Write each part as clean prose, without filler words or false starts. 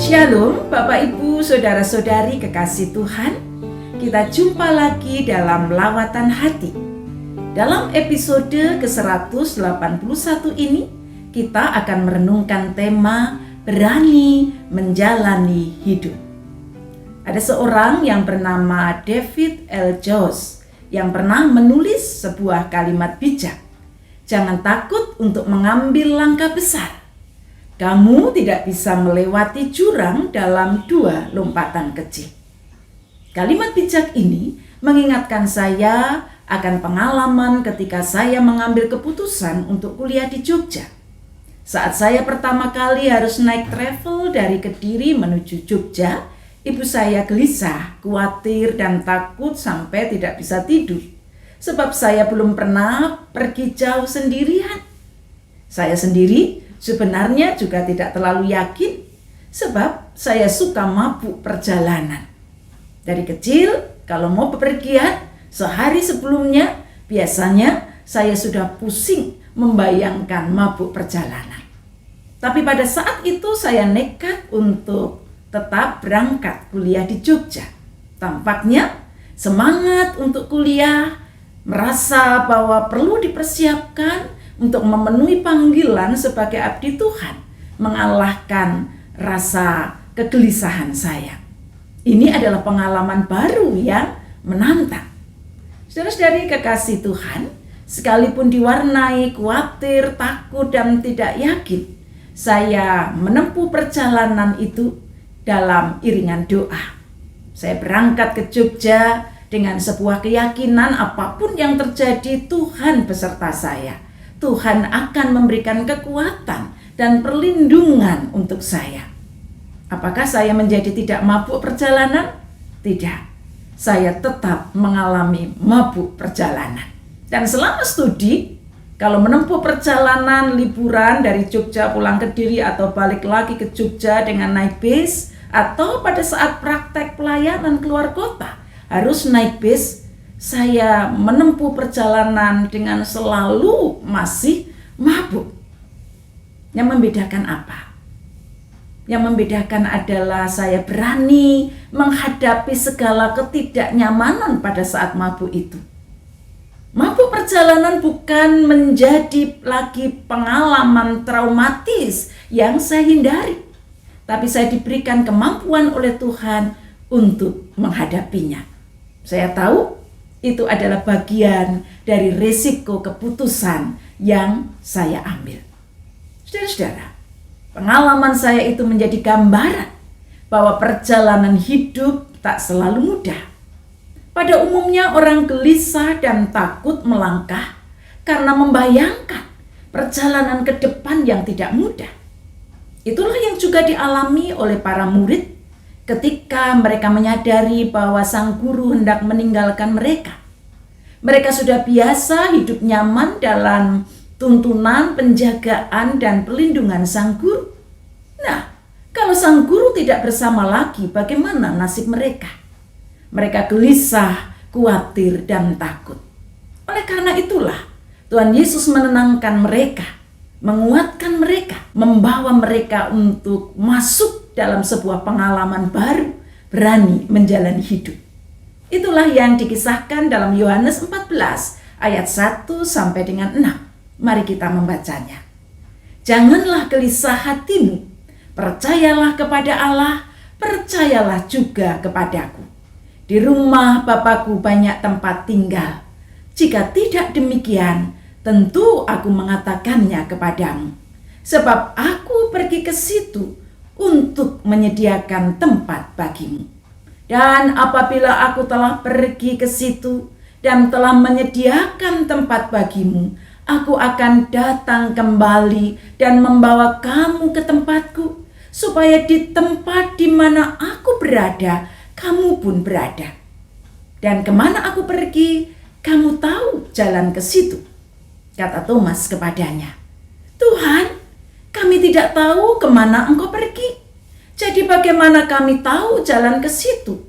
Shalom Bapak Ibu Saudara-saudari kekasih Tuhan. Kita jumpa lagi dalam lawatan hati. Dalam episode ke-181 ini kita akan merenungkan tema berani menjalani hidup. Ada seorang yang bernama David L. Jones yang pernah menulis sebuah kalimat bijak. Jangan takut untuk mengambil langkah besar. Kamu tidak bisa melewati jurang dalam 2 lompatan kecil. Kalimat bijak ini mengingatkan saya akan pengalaman ketika saya mengambil keputusan untuk kuliah di Jogja. Saat saya pertama kali harus naik travel dari Kediri menuju Jogja, ibu saya gelisah, khawatir, dan takut sampai tidak bisa tidur. Sebab saya belum pernah pergi jauh sendirian. Saya sendiri sebenarnya juga tidak terlalu yakin, sebab saya suka mabuk perjalanan. Dari kecil, kalau mau bepergian, sehari sebelumnya biasanya saya sudah pusing membayangkan mabuk perjalanan. Tapi pada saat itu saya nekat untuk tetap berangkat kuliah di Jogja. Tampaknya semangat untuk kuliah, merasa bahwa perlu dipersiapkan untuk memenuhi panggilan sebagai abdi Tuhan, mengalahkan rasa kegelisahan saya. Ini adalah pengalaman baru yang menantang. Saudara-saudari kekasih Tuhan, sekalipun diwarnai khawatir, takut, dan tidak yakin, saya menempuh perjalanan itu dalam iringan doa. Saya berangkat ke Jogja dengan sebuah keyakinan apapun yang terjadi, Tuhan beserta saya. Tuhan akan memberikan kekuatan dan perlindungan untuk saya. Apakah saya menjadi tidak mabuk perjalanan? Tidak. Saya tetap mengalami mabuk perjalanan. Dan selama studi, kalau menempuh perjalanan liburan dari Jogja pulang ke Kediri atau balik lagi ke Jogja dengan naik bis, atau pada saat praktek pelayanan keluar kota harus naik bis, saya menempuh perjalanan dengan selalu masih mabuk. Yang membedakan apa? Yang membedakan adalah saya berani menghadapi segala ketidaknyamanan pada saat mabuk itu. Mabuk perjalanan bukan menjadi lagi pengalaman traumatis yang saya hindari, tapi saya diberikan kemampuan oleh Tuhan untuk menghadapinya. Saya tahu itu adalah bagian dari risiko keputusan yang saya ambil. Saudara-saudara, pengalaman saya itu menjadi gambaran bahwa perjalanan hidup tak selalu mudah. Pada umumnya orang gelisah dan takut melangkah karena membayangkan perjalanan ke depan yang tidak mudah. Itulah yang juga dialami oleh para murid ketika mereka menyadari bahwa sang guru hendak meninggalkan mereka. Mereka sudah biasa hidup nyaman dalam tuntunan, penjagaan, dan perlindungan sang guru. Nah, kalau sang guru tidak bersama lagi, bagaimana nasib mereka? Mereka gelisah, khawatir, dan takut. Oleh karena itulah, Tuhan Yesus menenangkan mereka, menguatkan mereka, membawa mereka untuk masuk dalam sebuah pengalaman baru, berani menjalani hidup. Itulah yang dikisahkan dalam Yohanes 14 ayat 1 sampai dengan 6. Mari kita membacanya. Janganlah gelisah hatimu, percayalah kepada Allah, percayalah juga kepadaku. Di rumah Bapakku banyak tempat tinggal. Jika tidak demikian, tentu aku mengatakannya kepadamu. Sebab aku pergi ke situ untuk menyediakan tempat bagimu. Dan apabila aku telah pergi ke situ dan telah menyediakan tempat bagimu, aku akan datang kembali dan membawa kamu ke tempatku, supaya di tempat di mana aku berada, kamu pun berada. Dan kemana aku pergi, kamu tahu jalan ke situ. Kata Thomas kepadanya, Tuhan, kami tidak tahu kemana engkau pergi. Jadi bagaimana kami tahu jalan ke situ?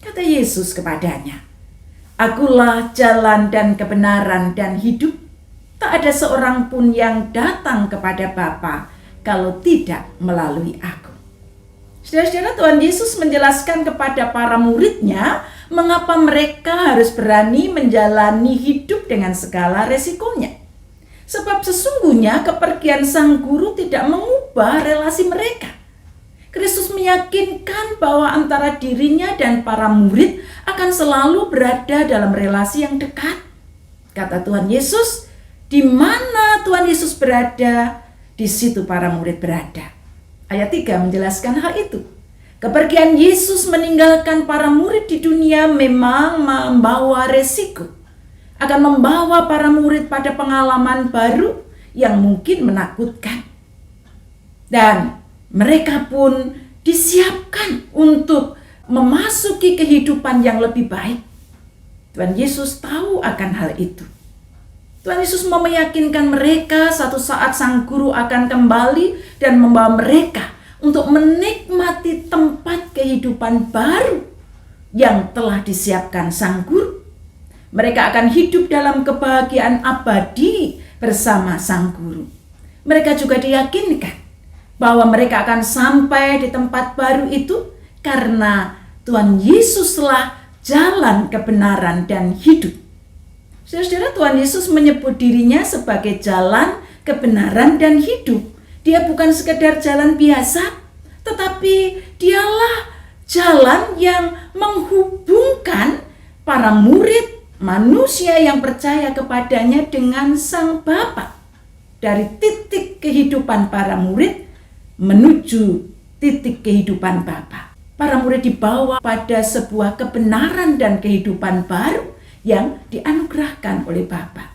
Kata Yesus kepadanya, Akulah jalan dan kebenaran dan hidup. Tak ada seorang pun yang datang kepada Bapa kalau tidak melalui aku. Saudara-saudara, Tuhan Yesus menjelaskan kepada para muridnya mengapa mereka harus berani menjalani hidup dengan segala resikonya. Sebab sesungguhnya kepergian sang guru tidak mengubah relasi mereka. Kristus meyakinkan bahwa antara dirinya dan para murid akan selalu berada dalam relasi yang dekat. Kata Tuhan Yesus, di mana Tuhan Yesus berada, di situ para murid berada. Ayat 3 menjelaskan hal itu. Kepergian Yesus meninggalkan para murid di dunia memang membawa resiko. Akan membawa para murid pada pengalaman baru yang mungkin menakutkan. Dan mereka pun disiapkan untuk memasuki kehidupan yang lebih baik. Tuhan Yesus tahu akan hal itu. Tuhan Yesus mau meyakinkan mereka satu saat sang guru akan kembali dan membawa mereka untuk menikmati tempat kehidupan baru yang telah disiapkan sang guru. Mereka akan hidup dalam kebahagiaan abadi bersama sang guru. Mereka juga diyakinkan bahwa mereka akan sampai di tempat baru itu karena Tuhan Yesuslah jalan kebenaran dan hidup. Saudara, Tuhan Yesus menyebut dirinya sebagai jalan kebenaran dan hidup. Dia bukan sekedar jalan biasa, tetapi dialah jalan yang menghubungkan para murid manusia yang percaya kepadanya dengan Sang Bapa. Dari titik kehidupan para murid menuju titik kehidupan Bapa. Para murid dibawa pada sebuah kebenaran dan kehidupan baru yang dianugerahkan oleh Bapa.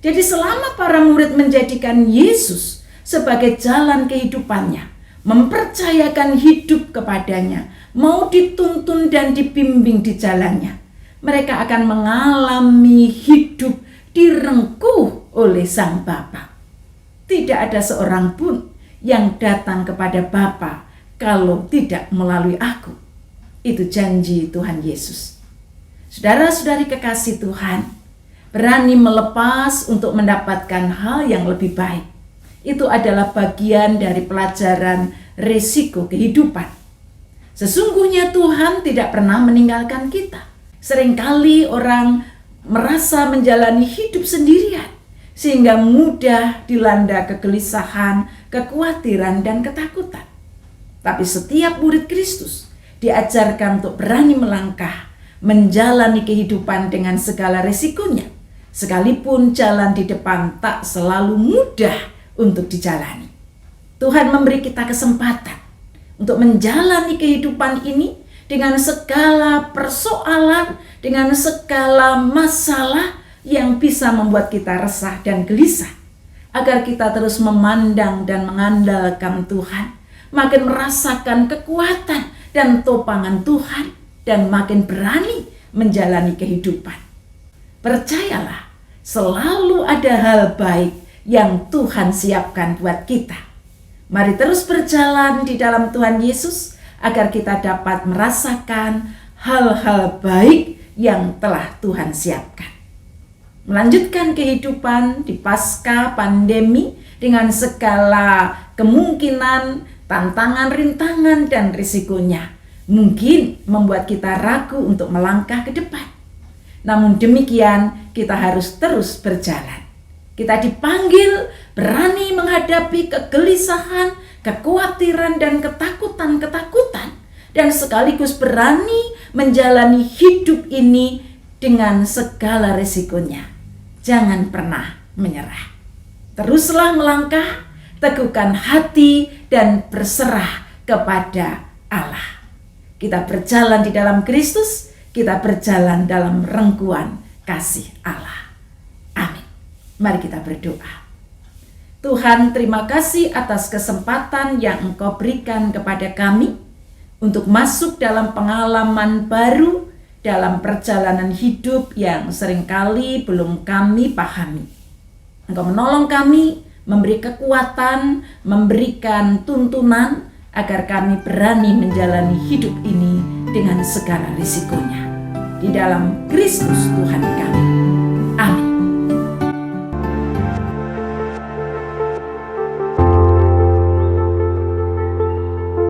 Jadi selama para murid menjadikan Yesus sebagai jalan kehidupannya, mempercayakan hidup kepadanya, mau dituntun dan dibimbing di jalannya, mereka akan mengalami hidup direngkuh oleh Sang Bapa. Tidak ada seorang pun yang datang kepada Bapa kalau tidak melalui aku. Itu janji Tuhan Yesus. Saudara-saudari kekasih Tuhan, berani melepas untuk mendapatkan hal yang lebih baik. Itu adalah bagian dari pelajaran risiko kehidupan. Sesungguhnya Tuhan tidak pernah meninggalkan kita. Seringkali orang merasa menjalani hidup sendirian, sehingga mudah dilanda kegelisahan, kekhawatiran, dan ketakutan. Tapi setiap murid Kristus diajarkan untuk berani melangkah, menjalani kehidupan dengan segala resikonya, sekalipun jalan di depan tak selalu mudah untuk dijalani. Tuhan memberi kita kesempatan untuk menjalani kehidupan ini dengan segala persoalan, dengan segala masalah yang bisa membuat kita resah dan gelisah. Agar kita terus memandang dan mengandalkan Tuhan, makin merasakan kekuatan dan topangan Tuhan, dan makin berani menjalani kehidupan. Percayalah, selalu ada hal baik yang Tuhan siapkan buat kita. Mari terus berjalan di dalam Tuhan Yesus, agar kita dapat merasakan hal-hal baik yang telah Tuhan siapkan. Melanjutkan kehidupan di pasca pandemi dengan segala kemungkinan, tantangan, rintangan, dan risikonya, mungkin membuat kita ragu untuk melangkah ke depan. Namun demikian, kita harus terus berjalan. Kita dipanggil berani menghadapi kegelisahan, kekhawatiran, dan ketakutan, dan sekaligus berani menjalani hidup ini dengan segala risikonya. Jangan pernah menyerah. Teruslah melangkah, teguhkan hati, dan berserah kepada Allah. Kita berjalan di dalam Kristus, kita berjalan dalam rengkuan kasih Allah. Amin. Mari kita berdoa. Tuhan, terima kasih atas kesempatan yang Engkau berikan kepada kami untuk masuk dalam pengalaman baru dalam perjalanan hidup yang seringkali belum kami pahami. Engkau menolong kami, memberi kekuatan, memberikan tuntunan agar kami berani menjalani hidup ini dengan segala risikonya. Di dalam Kristus Tuhan kami.